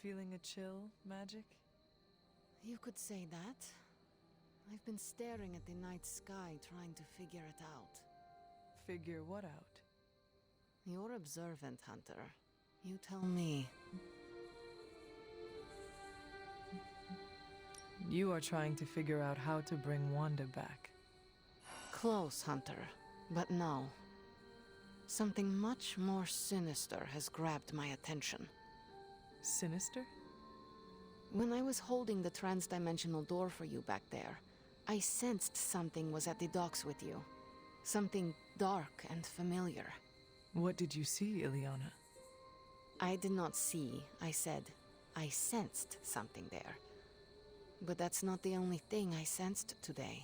feeling a chill, Magic? You could say that. I've been staring at the night sky trying to figure it out. Figure what out? You're observant, Hunter. You tell me. You are trying to figure out how to bring Wanda back. Close, Hunter. But no. Something much more sinister has grabbed my attention. Sinister? When I was holding the transdimensional door for you back there, I sensed something was at the docks with you. Something dark and familiar. What did you see, Ileana? I did not see, I said. I sensed something there. But that's not the only thing I sensed today.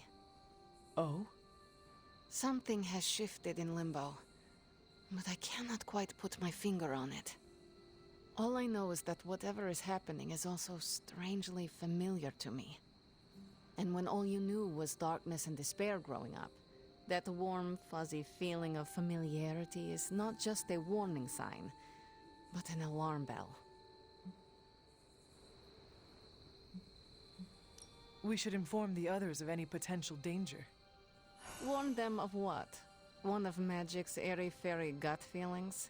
Oh? Something has shifted in Limbo, but I cannot quite put my finger on it. All I know is that whatever is happening is also strangely familiar to me. And when all you knew was darkness and despair growing up, that warm, fuzzy feeling of familiarity is not just a warning sign, but an alarm bell. We should inform the others of any potential danger. Warn them of what? One of Magic's airy-fairy gut feelings?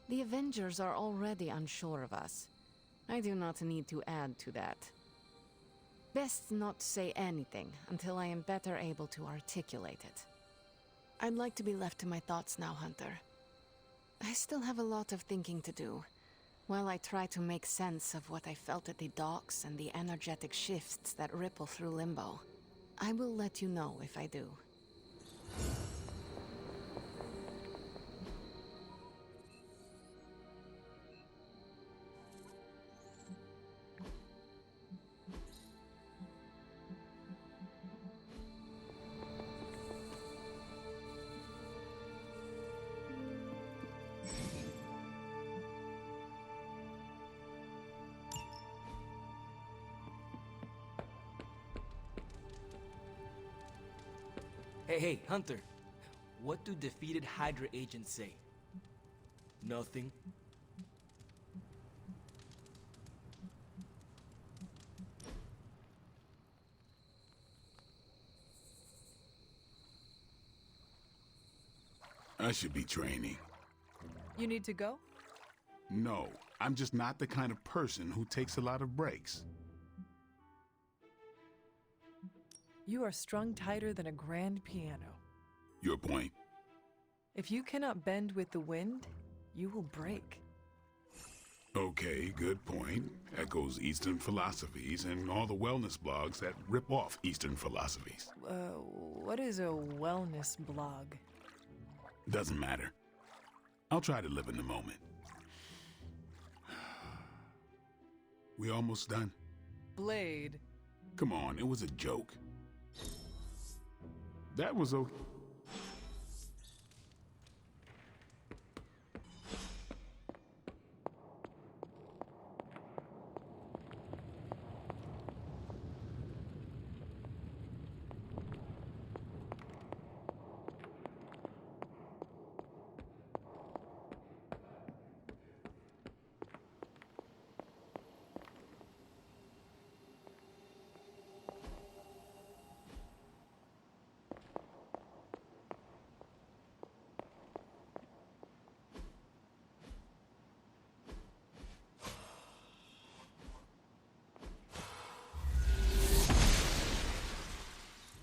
The Avengers are already unsure of us. I do not need to add to that. Best not say anything until I am better able to articulate it. I'd like to be left to my thoughts now, Hunter. I still have a lot of thinking to do, while I try to make sense of what I felt at the docks and the energetic shifts that ripple through Limbo. I will let you know if I do. Hey, Hunter. What do defeated Hydra agents say? Nothing. I should be training. You need to go? No, I'm just not the kind of person who takes a lot of breaks. You are strung tighter than a grand piano. Your point? If you cannot bend with the wind, you will break. Okay, good point. Echoes Eastern philosophies and all the wellness blogs that rip off Eastern philosophies. What is a wellness blog? Doesn't matter. I'll try to live in the moment. We almost done? Blade. Come on, it was a joke. That was okay.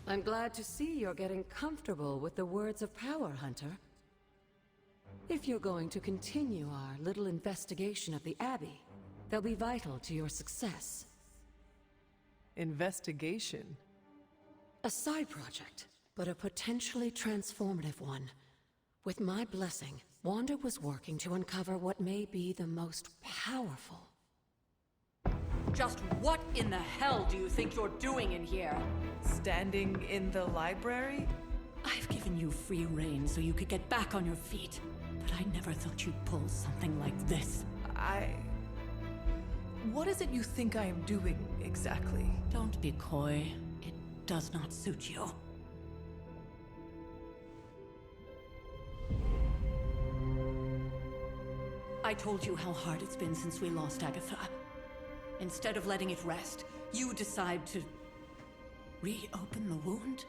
I'm glad to see you're getting comfortable with the words of power, Hunter. If you're going to continue our little investigation of the Abbey, they'll be vital to your success. Investigation? A side project, but a potentially transformative one. With my blessing, Wanda was working to uncover what may be the most powerful. Just what in the hell do you think you're doing in here? Standing in the library? I've given you free rein so you could get back on your feet, but I never thought you'd pull something like this. What is it you think I am doing, exactly? Don't be coy. It does not suit you. I told you how hard it's been since we lost Agatha. Instead of letting it rest, you decide to reopen the wound?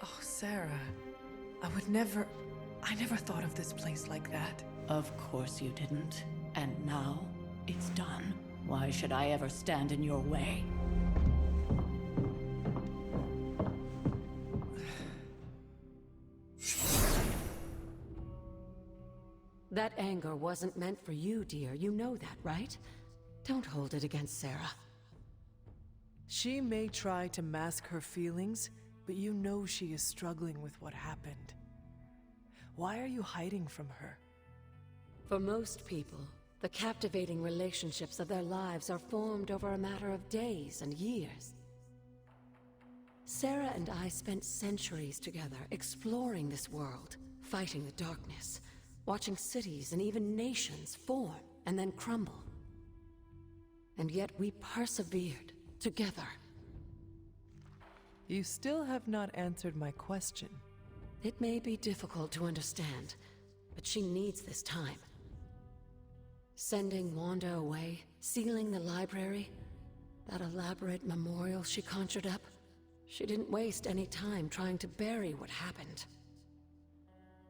Oh, Sarah. I never thought of this place like that. Of course you didn't. And now, it's done. Why should I ever stand in your way? That anger wasn't meant for you, dear. You know that, right? Don't hold it against Sarah. She may try to mask her feelings, but you know she is struggling with what happened. Why are you hiding from her? For most people, the captivating relationships of their lives are formed over a matter of days and years. Sarah and I spent centuries together exploring this world, fighting the darkness, watching cities and even nations form and then crumble. And yet we persevered together. You still have not answered my question. It may be difficult to understand, but she needs this time. Sending Wanda away, sealing the library, that elaborate memorial she conjured up, she didn't waste any time trying to bury what happened.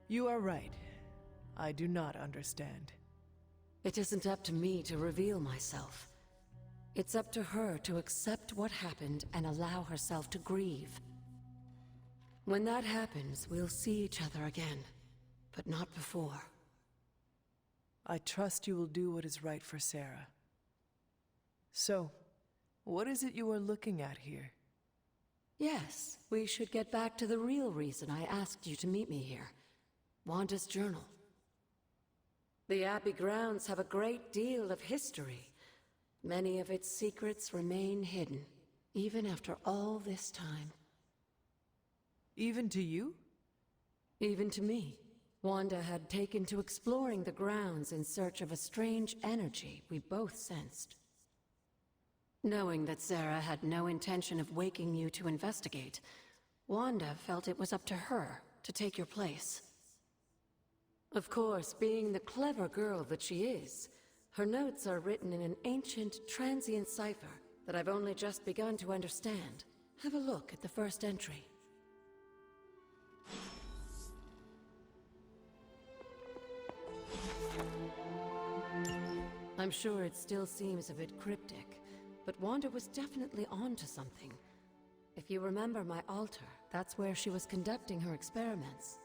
You are right. I do not understand. It isn't up to me to reveal myself. It's up to her to accept what happened and allow herself to grieve. When that happens, we'll see each other again, but not before. I trust you will do what is right for Sarah. So, what is it you are looking at here? Yes, we should get back to the real reason I asked you to meet me here. Wanda's journal. The Abbey grounds have a great deal of history. Many of its secrets remain hidden, even after all this time. Even to you? Even to me. Wanda had taken to exploring the grounds in search of a strange energy we both sensed. Knowing that Sarah had no intention of waking you to investigate, Wanda felt it was up to her to take your place. Of course, being the clever girl that she is, her notes are written in an ancient, transient cipher that I've only just begun to understand. Have a look at the first entry. I'm sure it still seems a bit cryptic, but Wanda was definitely onto something. If you remember my altar, that's where she was conducting her experiments.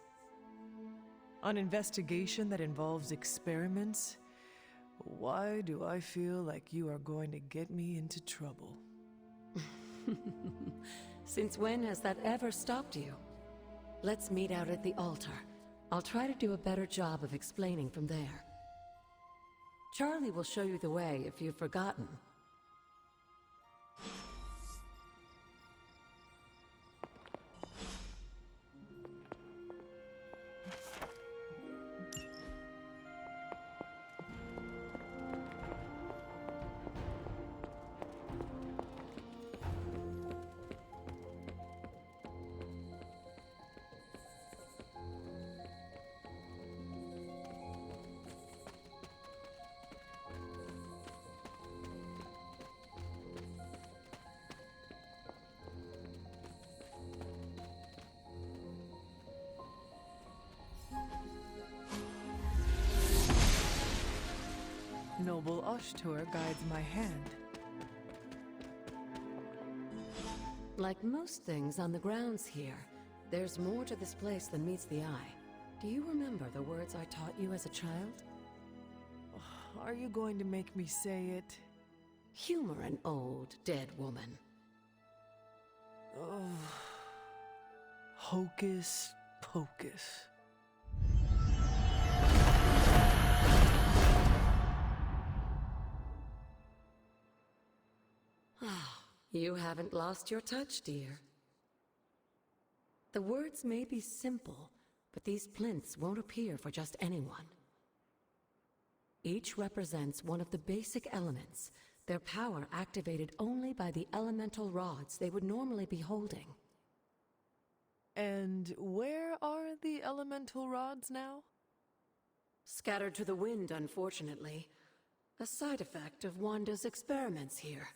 An investigation that involves experiments? Why do I feel like you are going to get me into trouble? Since when has that ever stopped you? Let's meet out at the altar. I'll try to do a better job of explaining from there. Charlie will show you the way if you've forgotten. Noble Ashtur guides my hand. Like most things on the grounds here, there's more to this place than meets the eye. Do you remember the words I taught you as a child? Are you going to make me say it? Humor an old, dead woman. Hocus pocus. You haven't lost your touch, dear. The words may be simple, but these plinths won't appear for just anyone. Each represents one of the basic elements, their power activated only by the elemental rods they would normally be holding. And where are the elemental rods now? Scattered to the wind, unfortunately. A side effect of Wanda's experiments here.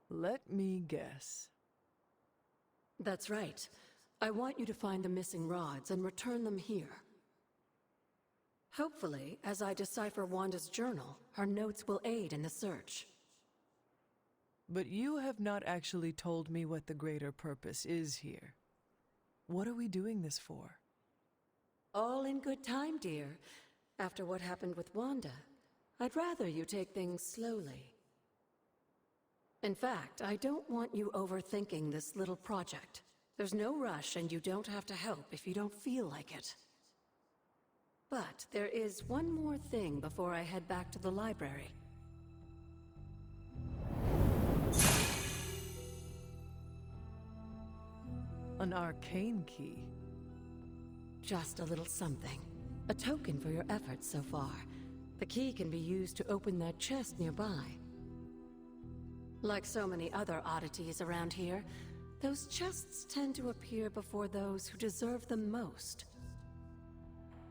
Let me guess. That's right. I want you to find the missing rods and return them here. Hopefully, as I decipher Wanda's journal, her notes will aid in the search. But you have not actually told me what the greater purpose is here. What are we doing this for? All in good time, dear. After what happened with Wanda, I'd rather you take things slowly. In fact, I don't want you overthinking this little project. There's no rush, and you don't have to help if you don't feel like it. But there is one more thing before I head back to the library. An arcane key. Just a little something. A token for your efforts so far. The key can be used to open that chest nearby. Like so many other oddities around here, those chests tend to appear before those who deserve them most.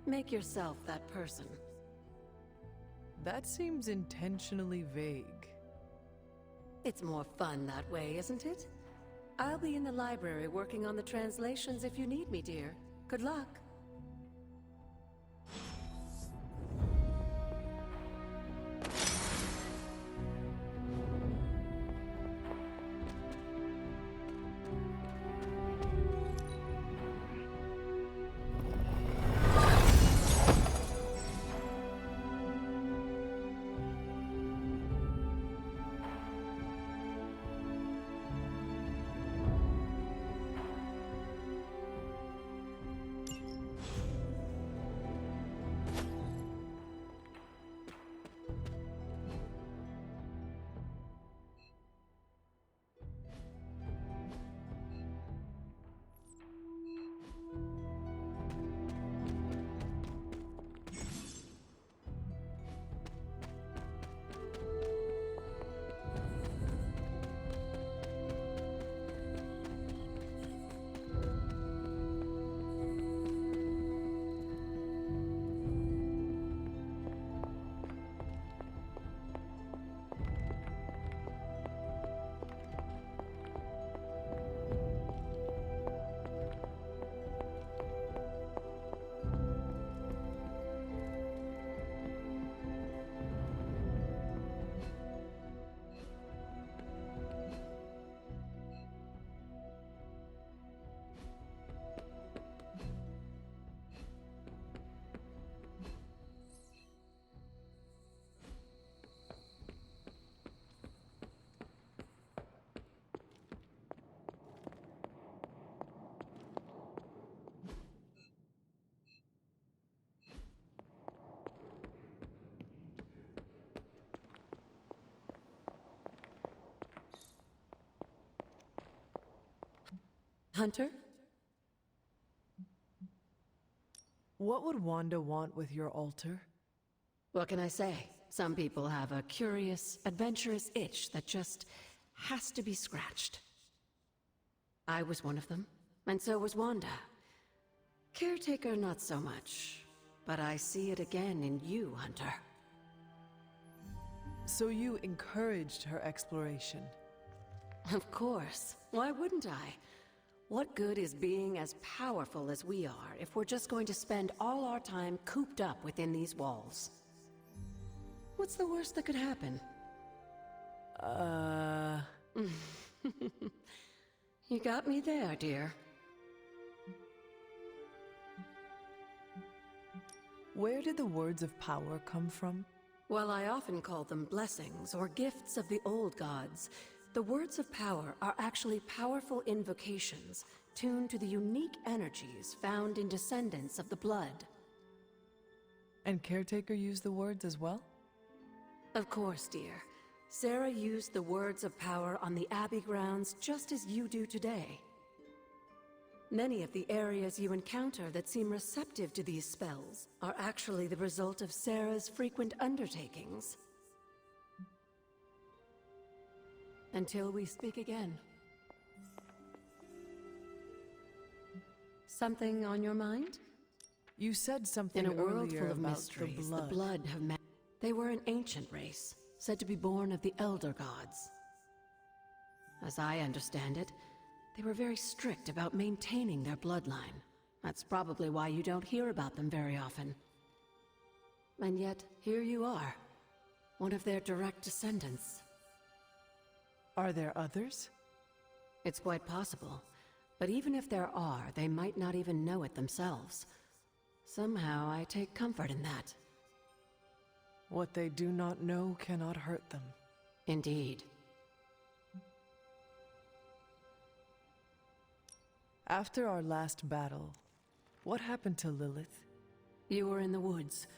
Make yourself that person. That seems intentionally vague. It's more fun that way, isn't it? I'll be in the library working on the translations if you need me, dear. Good luck. Hunter? What would Wanda want with your altar? What can I say? Some people have a curious, adventurous itch that just has to be scratched. I was one of them, and so was Wanda. Caretaker, not so much. But I see it again in you, Hunter. So you encouraged her exploration. Of course. Why wouldn't I? What good is being as powerful as we are if we're just going to spend all our time cooped up within these walls? What's the worst that could happen? You got me there, dear. Where did the words of power come from? While I often call them blessings or gifts of the old gods, the words of power are actually powerful invocations tuned to the unique energies found in descendants of the blood. And Caretaker used the words as well? Of course, dear. Sarah used the words of power on the Abbey grounds just as you do today. Many of the areas you encounter that seem receptive to these spells are actually the result of Sarah's frequent undertakings. Until we speak again. Something on your mind? You said something In a world earlier full of about mysteries, the the blood. blood have met. They were an ancient race, said to be born of the Elder Gods. As I understand it, they were very strict about maintaining their bloodline. That's probably why you don't hear about them very often. And yet, here you are, one of their direct descendants. Are there others? It's quite possible, but even if there are, they might not even know it themselves. Somehow, I take comfort in that. What they do not know cannot hurt them. Indeed. After our last battle, what happened to Lilith? You were in the woods.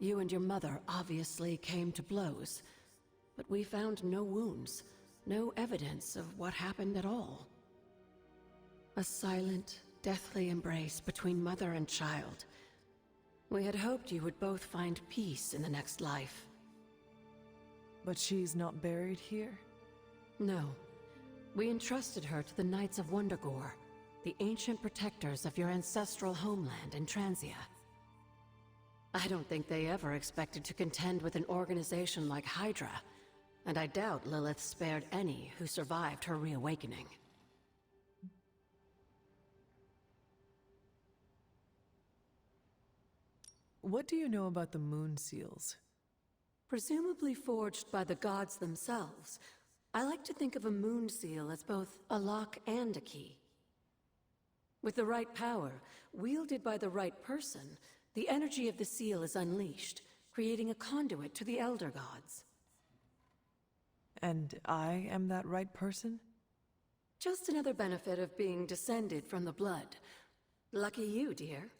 You and your mother obviously came to blows, but we found no wounds, no evidence of what happened at all. A silent, deathly embrace between mother and child. We had hoped you would both find peace in the next life. But she's not buried here? No. We entrusted her to the Knights of Wundagore, the ancient protectors of your ancestral homeland in Transia. I don't think they ever expected to contend with an organization like Hydra, and I doubt Lilith spared any who survived her reawakening. What do you know about the Moon Seals? Presumably forged by the gods themselves, I like to think of a moon seal as both a lock and a key. With the right power, wielded by the right person, the energy of the seal is unleashed, creating a conduit to the Elder Gods. And I am that right person? Just another benefit of being descended from the blood. Lucky you, dear.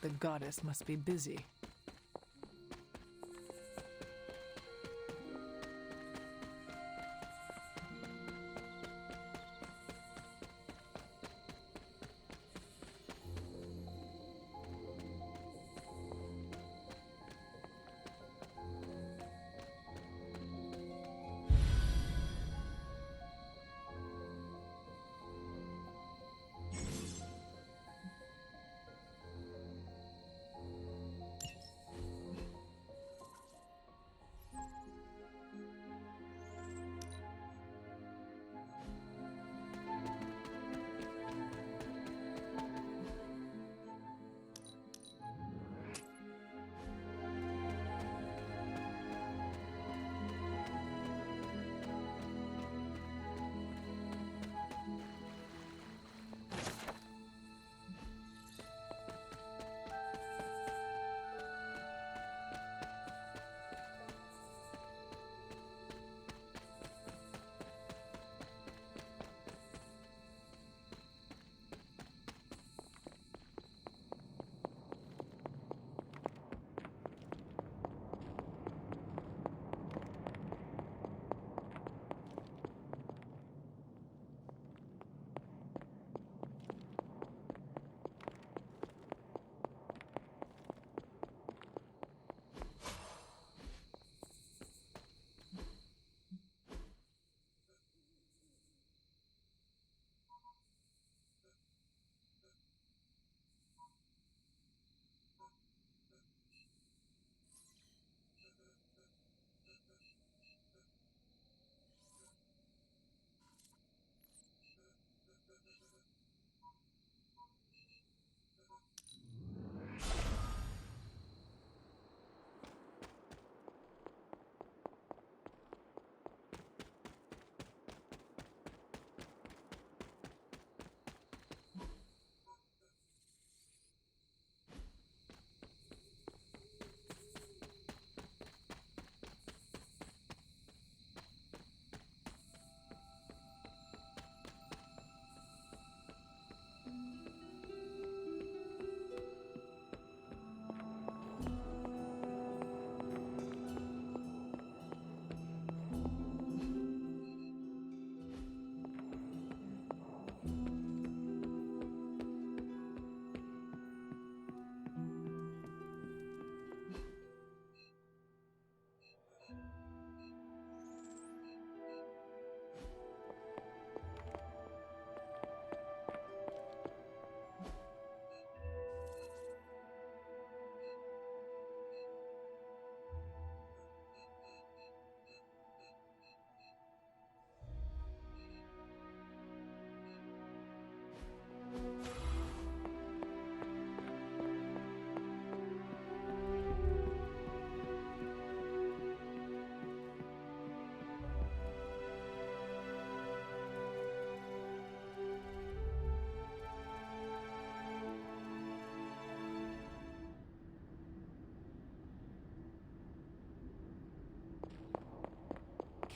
The goddess must be busy.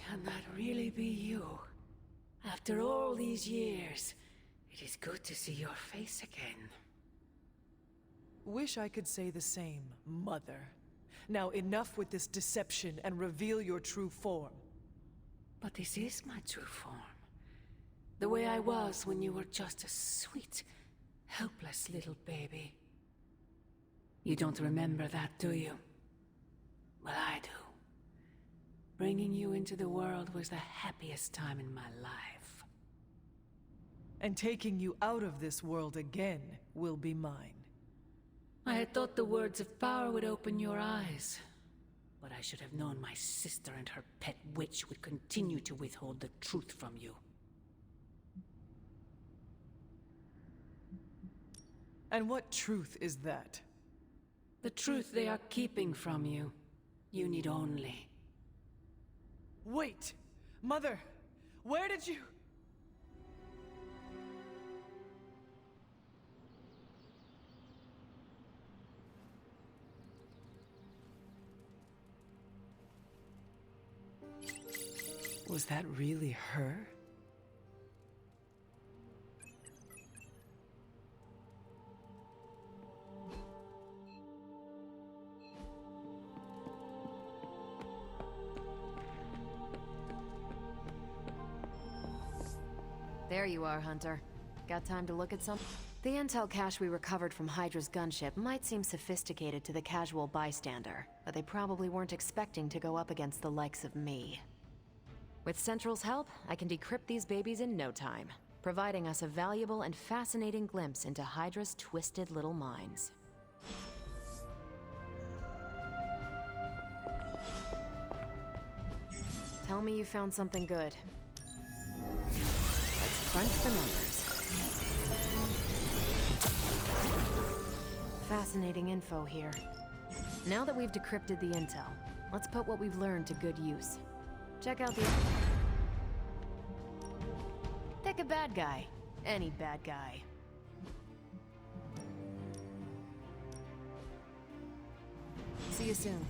Can that really be you? After all these years, it is good to see your face again. Wish I could say the same, Mother. Now enough with this deception and reveal your true form. But this is my true form. The way I was when you were just a sweet, helpless little baby. You don't remember that, do you? Well, I do. Bringing you into the world was the happiest time in my life. And taking you out of this world again will be mine. I had thought the words of power would open your eyes. But I should have known my sister and her pet witch would continue to withhold the truth from you. And what truth is that? The truth they are keeping from you. You need only. Wait! Mother! Where did you... Was that really her? There you are, Hunter. Got time to look at some? The intel cache we recovered from Hydra's gunship might seem sophisticated to the casual bystander, but they probably weren't expecting to go up against the likes of me. With Central's help, I can decrypt these babies in no time, providing us a valuable and fascinating glimpse into Hydra's twisted little minds. Tell me you found something good. Let's crunch the numbers. Fascinating info here. Now that we've decrypted the intel, let's put what we've learned to good use. Check out the... Pick a bad guy. Any bad guy. See you soon.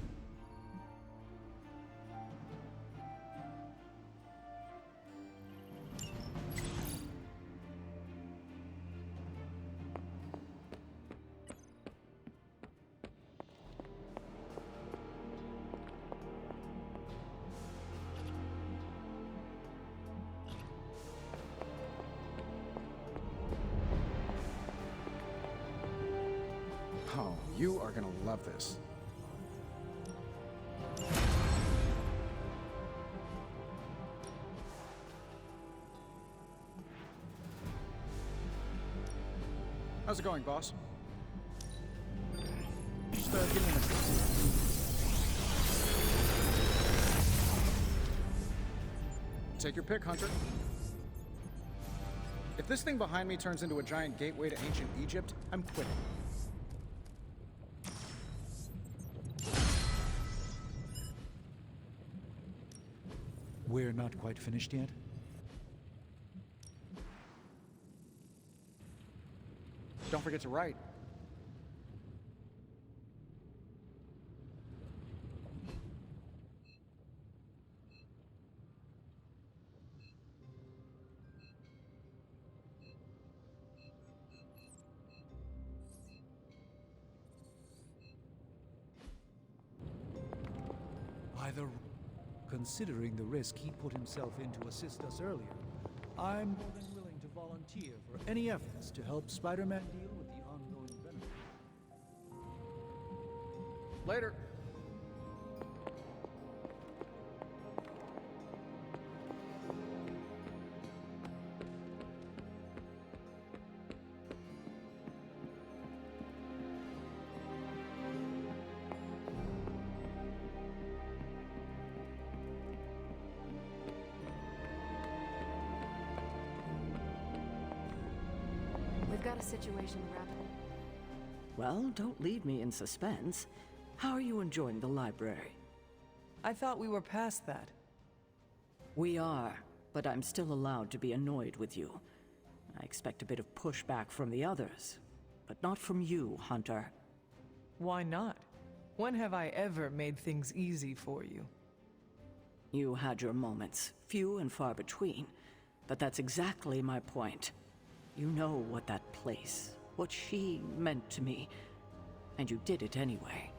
Oh, you are gonna love this. How's it going, boss? Just give me a minute. Take your pick, Hunter. If this thing behind me turns into a giant gateway to ancient Egypt, I'm quitting. We're not quite finished yet? Don't forget to write. Considering the risk he put himself in to assist us earlier, I'm more than willing to volunteer for any efforts to help Spider-Man deal with the ongoing venom. Later. We've got a situation wrapped. Well, don't leave me in suspense. How are you enjoying the library? I thought we were past that. We are, but I'm still allowed to be annoyed with you. I expect a bit of pushback from the others, but not from you, Hunter. Why not? When have I ever made things easy for you? You had your moments, few and far between. But that's exactly my point. You know what that place, what she meant to me, and you did it anyway.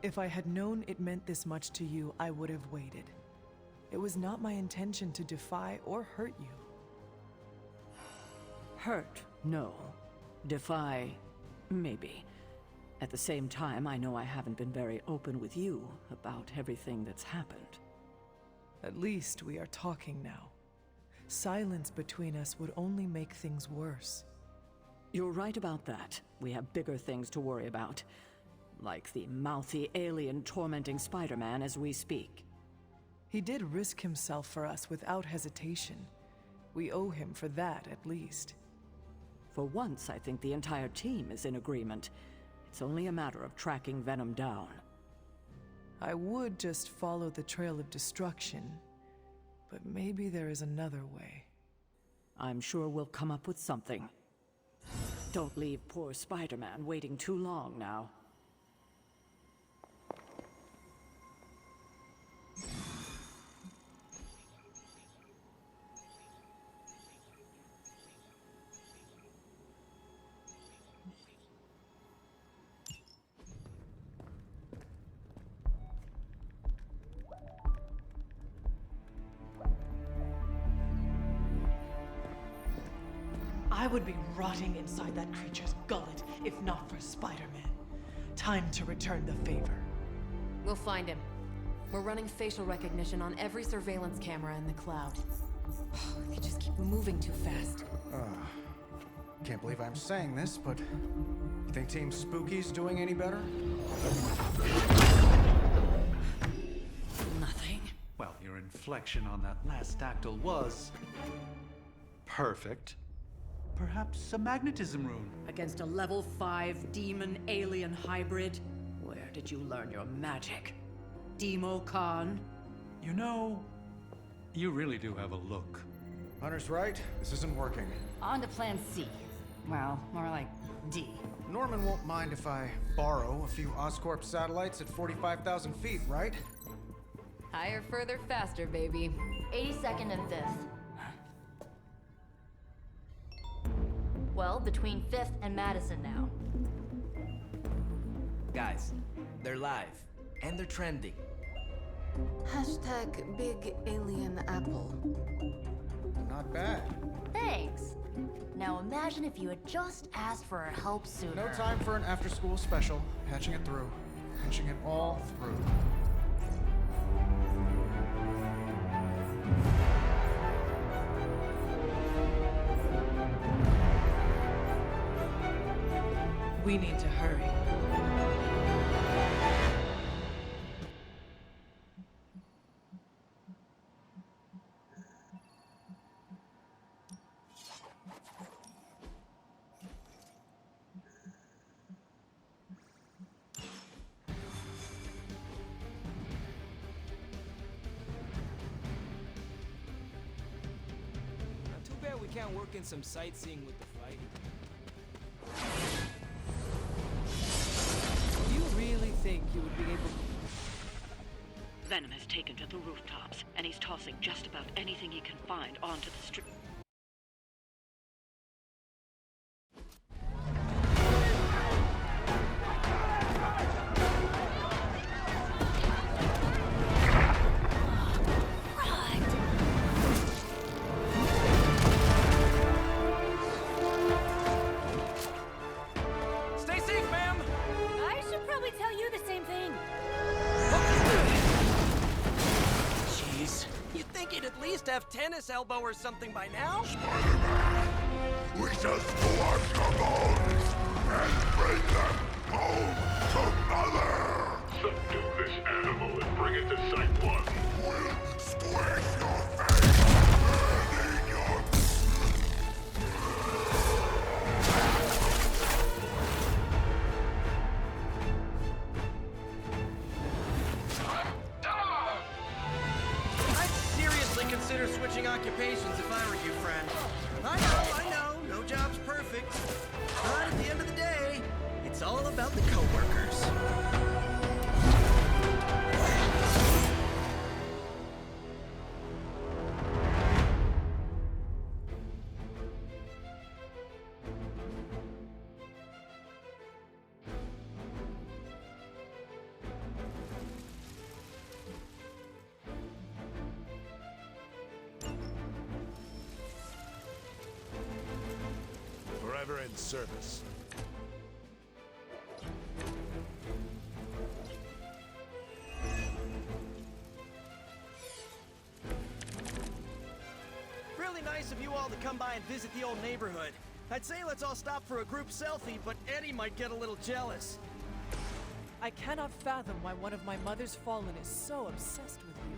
If I had known it meant this much to you, I would have waited. It was not my intention to defy or hurt you. Hurt, no. Defy, maybe. At the same time, I know I haven't been very open with you about everything that's happened. At least we are talking now. Silence between us would only make things worse. You're right about that. We have bigger things to worry about. Like the mouthy alien tormenting Spider-Man as we speak. He did risk himself for us without hesitation. We owe him for that, at least. For once, I think the entire team is in agreement. It's only a matter of tracking Venom down. I would just follow the trail of destruction, but maybe there is another way. I'm sure we'll come up with something. Don't leave poor Spider-Man waiting too long now. I would be rotting inside that creature's gullet if not for Spider-Man. Time to return the favor. We'll find him. We're running facial recognition on every surveillance camera in the cloud. They just keep moving too fast. Can't believe I'm saying this, but you think Team Spooky's doing any better? Nothing. Well, your inflection on that last dactyl was perfect. Perhaps a magnetism rune. Against a level 5 demon alien hybrid? Where did you learn your magic? Demo Khan? You know, you really do have a look. Hunter's right. This isn't working. On to plan C. Well, more like D. Norman won't mind if I borrow a few Oscorp satellites at 45,000 feet, right? Higher, further, faster, baby. 82nd and 5th. Well, between 5th and Madison now. Guys, they're live. And they're trending. Hashtag Big Alien Apple. Not bad. Thanks. Now imagine if you had just asked for our help sooner. No time for an after-school special. Patching it through. Patching it all through. We need to hurry. Too bad we can't work in some sightseeing with the fighting. You really think you would be able to... Venom has taken to the rooftops, and he's tossing just about anything he can find onto the street. Stay safe, ma'am! I should probably tell you the same thing. Jeez. You'd think he'd at least have tennis elbow or something by now? We just squash your bones and bring them home to Mother! Subdue this animal and bring it to Site 1. We'll squish your face and eat your... I'd seriously consider switching occupations if I were you, friend. I know, no job's perfect. But at the end of the day, it's all about the coworkers. never in service. Really nice of you all to come by and visit the old neighborhood. I'd say let's all stop for a group selfie, but Eddie might get a little jealous. I cannot fathom why one of my mother's fallen is so obsessed with you.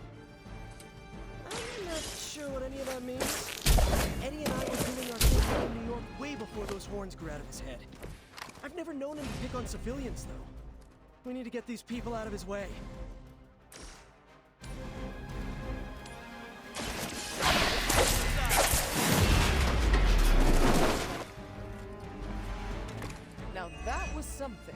I'm not sure what any of that means. Eddie and I were doing our thing in New York way before those horns grew out of his head. I've never known him to pick on civilians, though. We need to get these people out of his way. Now that was something.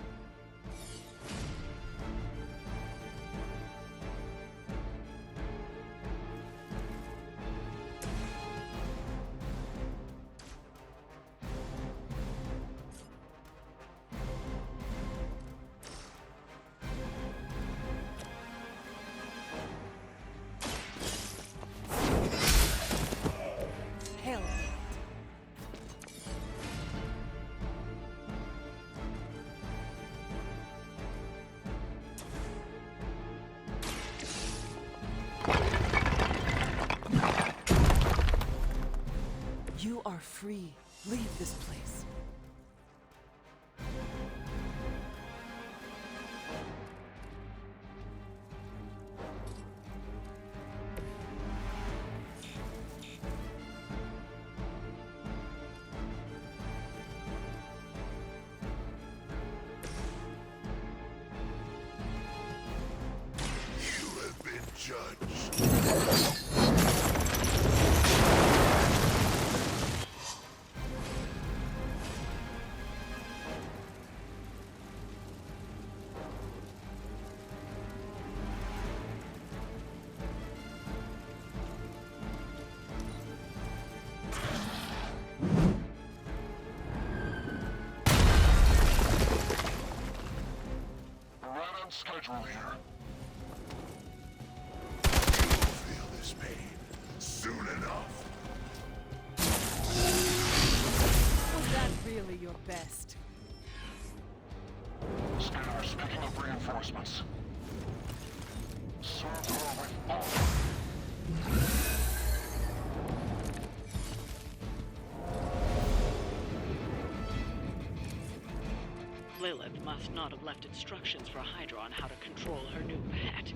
Hell. You are free. Leave this place. You have been judged. Right on schedule here. You'll feel this pain soon enough. Was that really your best? Scanners picking up reinforcements. Serve her with honor. Lilith must not have left instructions for Hydra on how to control her new pet.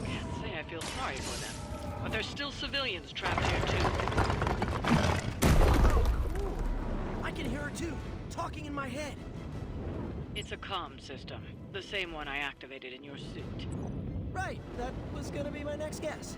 Can't say I feel sorry for them, but there's still civilians trapped here too. Oh, cool. I can hear her too, talking in my head. It's a comm system, the same one I activated in your suit. Right, that was gonna be my next guess.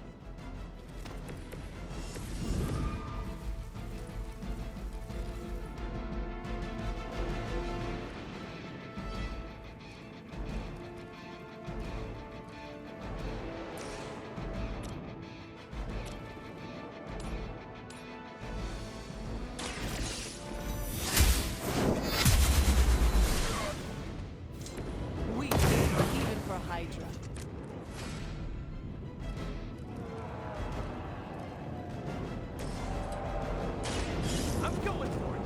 Weak, even for Hydra. I'm going for it.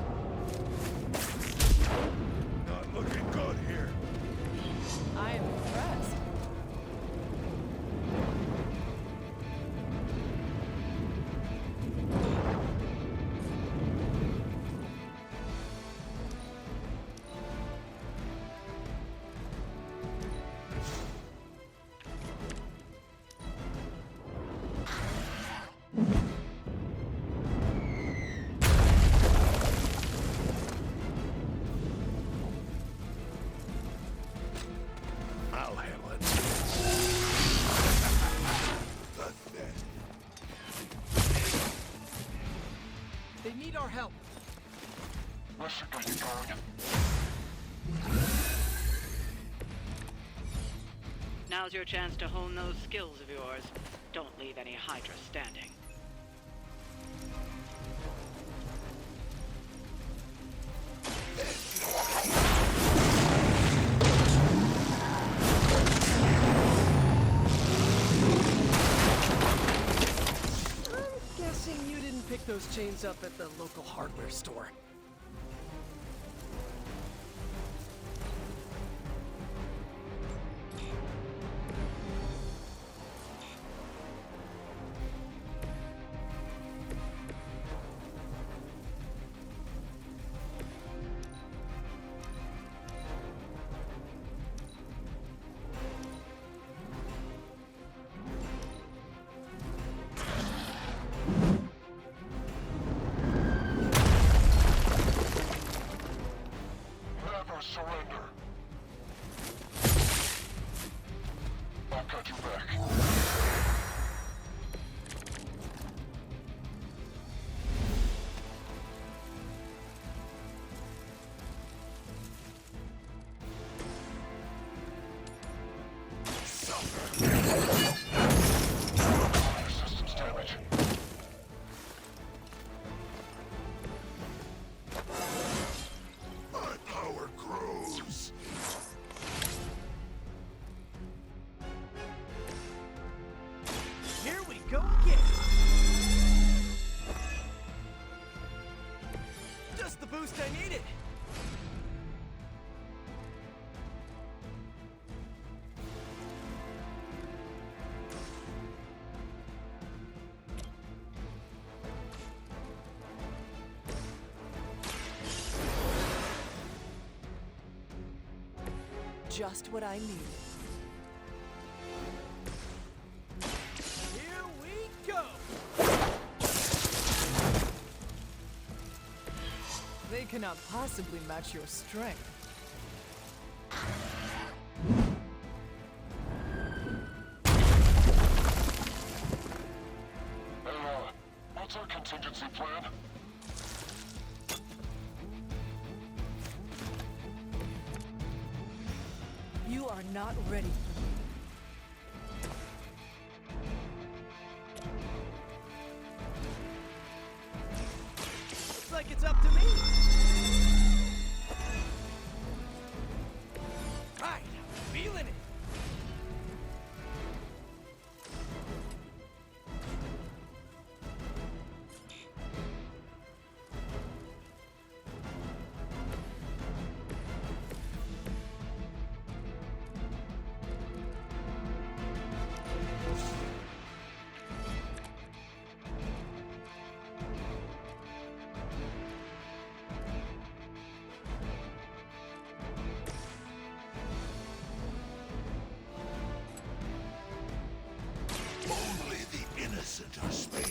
Not looking good here. I am impressed. I'll handle it. Pathetic. They need our help. This should get you going. Now's your chance to hone those skills of yours. Don't leave any Hydra standing. I'm guessing you didn't pick those chains up at the local hardware store. just what I needed. Here we go! They cannot possibly match your strength. What's our contingency plan? You are not ready for me. Looks like it's up to me! Right, feeling it! Only the innocent are spared.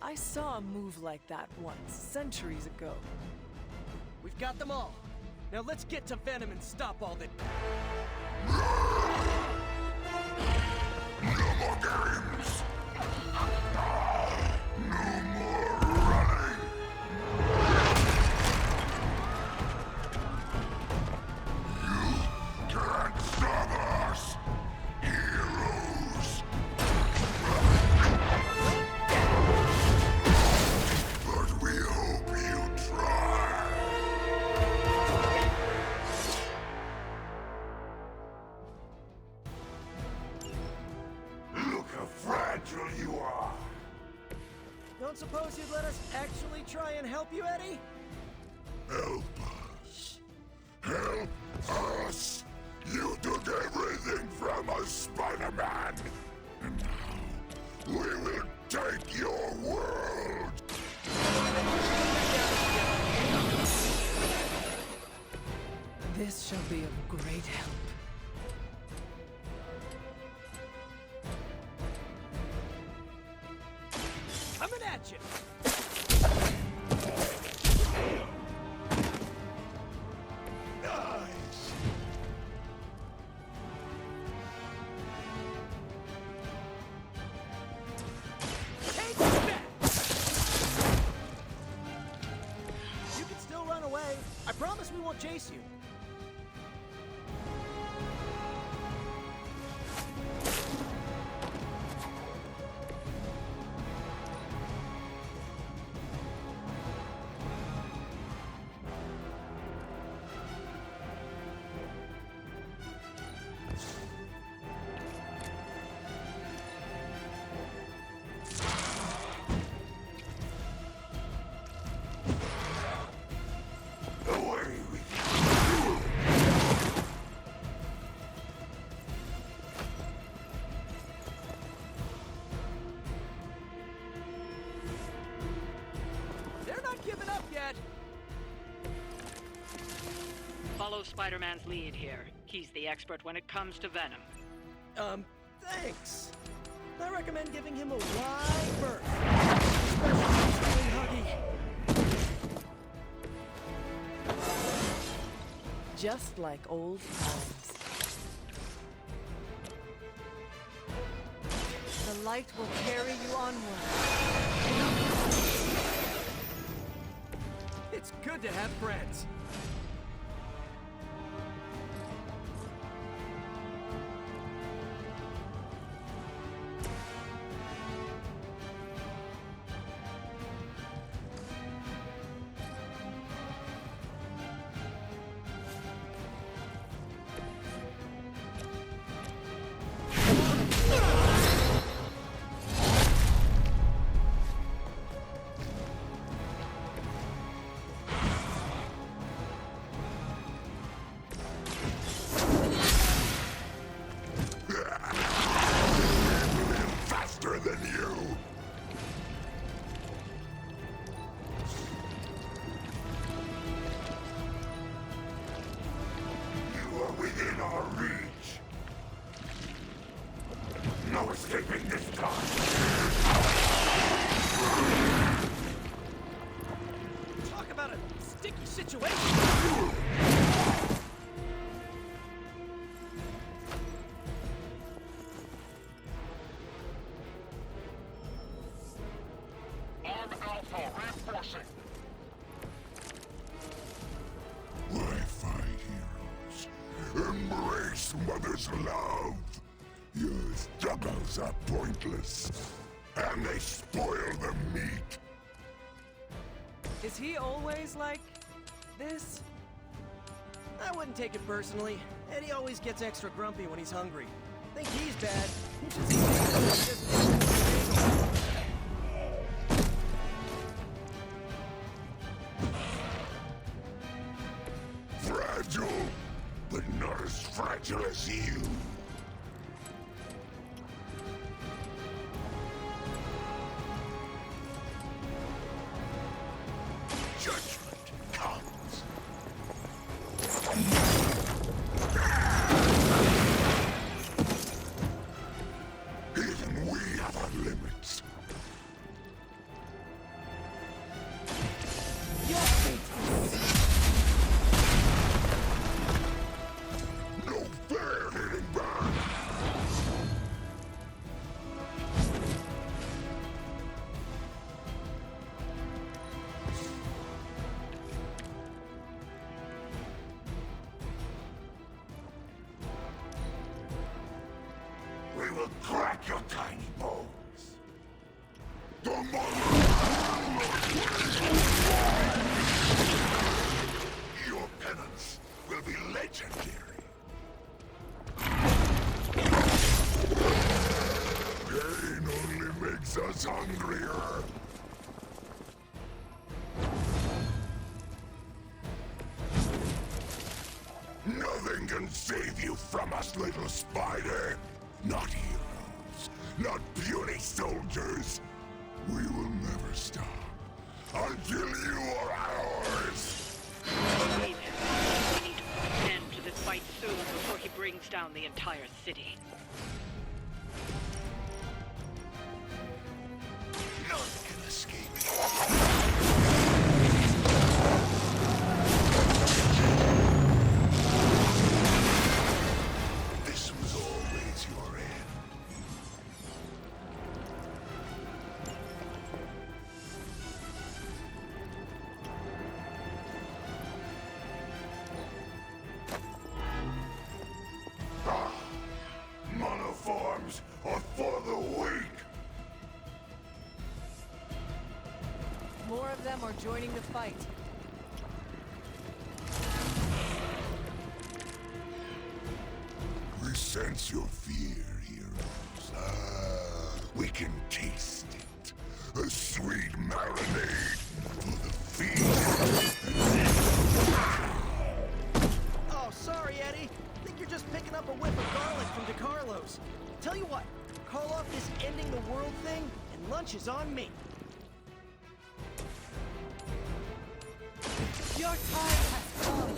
I saw a move like that once, centuries ago. We've got them all. Now let's get to Venom and stop all the... No more games! No more running! You can't stop us! Heroes! But we hope you try! Look how fragile you are! Don't suppose you'd let us actually try and help you, Eddie? Help us! Help us! You took everything from us, Spider-Man! And now, we will take your world! This shall be of great help. Coming at you! Nice! Take that! You can still run away. I promise we won't chase you. Away with They're not giving up yet. Follow Spider-Man's lead here. He's the expert when it comes to Venom. Thanks. I recommend giving him a wide berth. Especially Huggy. Just like old times. The light will carry you onward. It's good to have friends. within our reach. No escaping this time. Talk about a sticky situation. Arm Alpha reinforcing. Wi-Fi heroes, embrace Mother's love. Your struggles are pointless, and they spoil the meat. Is he always like this? I wouldn't take it personally. Eddie always gets extra grumpy when he's hungry. Think he's bad. He just Fragile, but not as fragile as you. Judgment comes. Even we have our limits. No fair hitting back. We will crack your tiny bones. The Your penance will be legendary. Pain only makes us hungrier. Nothing can save you from us, little spider. Not heroes, not puny soldiers. We will never stop until you are ours. Wait, we need to put an end to this fight soon before he brings down the entire city. None can escape. This was always your end. Ah, monoforms are for the weak. More of them are joining the fight. We sense your fear, heroes. Ah, we can taste it. A sweet marinade for the feast. Oh, sorry, Eddie. Think you're just picking up a whiff of garlic from DeCarlo's. Tell you what, call off this ending the world thing, and lunch is on me. Your time has come.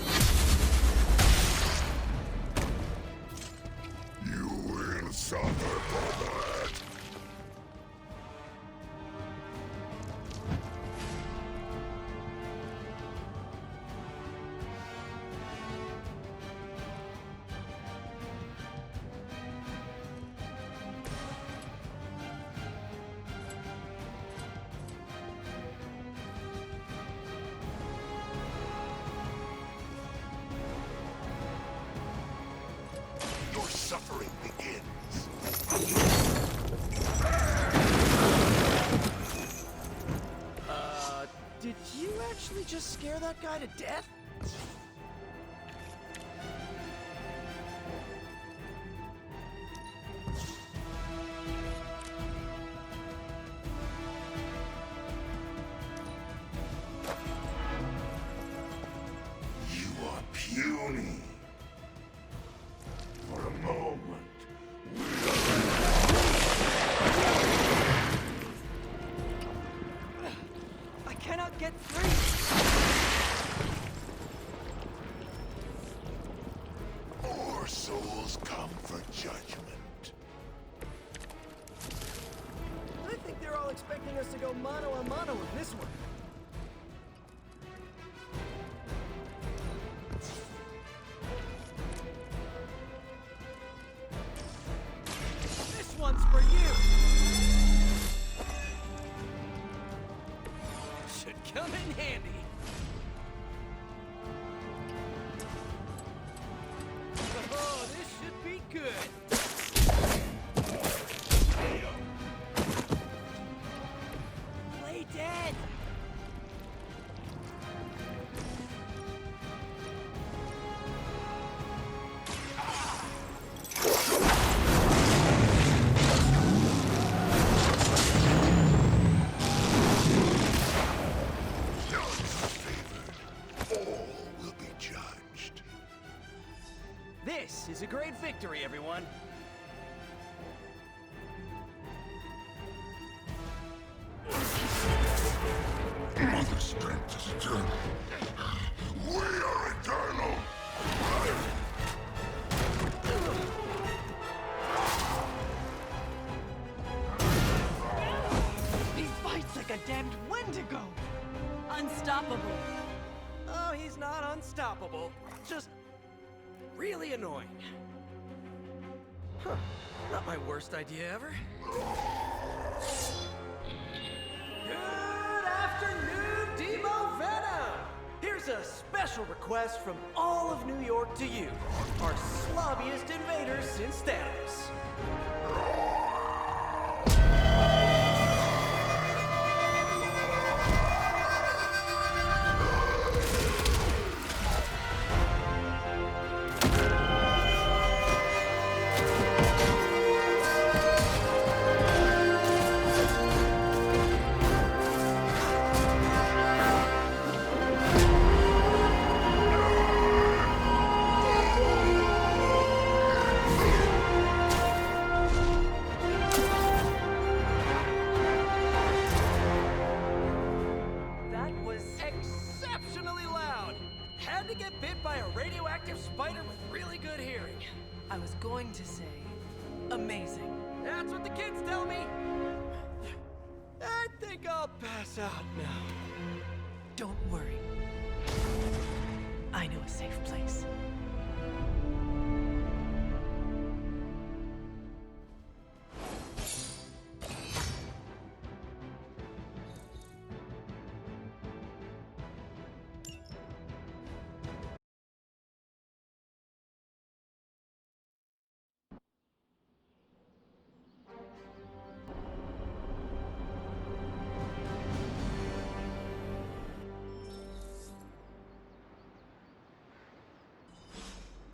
You will suffer for that. Your suffering begins. Did you actually just scare that guy to death? You are puny. For a moment, I cannot get free. or angels come for judgment. I think they're all expecting us to go mano a mano with this one. This one's for you! Should come in handy. Oh, this should be good. Play dead. All will be judged. This is a great victory, everyone. Mother strength is eternal. We are eternal. He fights like a damned Wendigo. Unstoppable. Oh, he's not unstoppable. Just really annoying. Huh. Not my worst idea ever. Good afternoon, Demo Venom! Here's a special request from all of New York to you, our slobbiest invaders since Thanos. That was exceptionally loud. Had to get bit by a radioactive spider with really good hearing. I was going to say, amazing. That's what the kids tell me. I think I'll pass out now. Don't worry.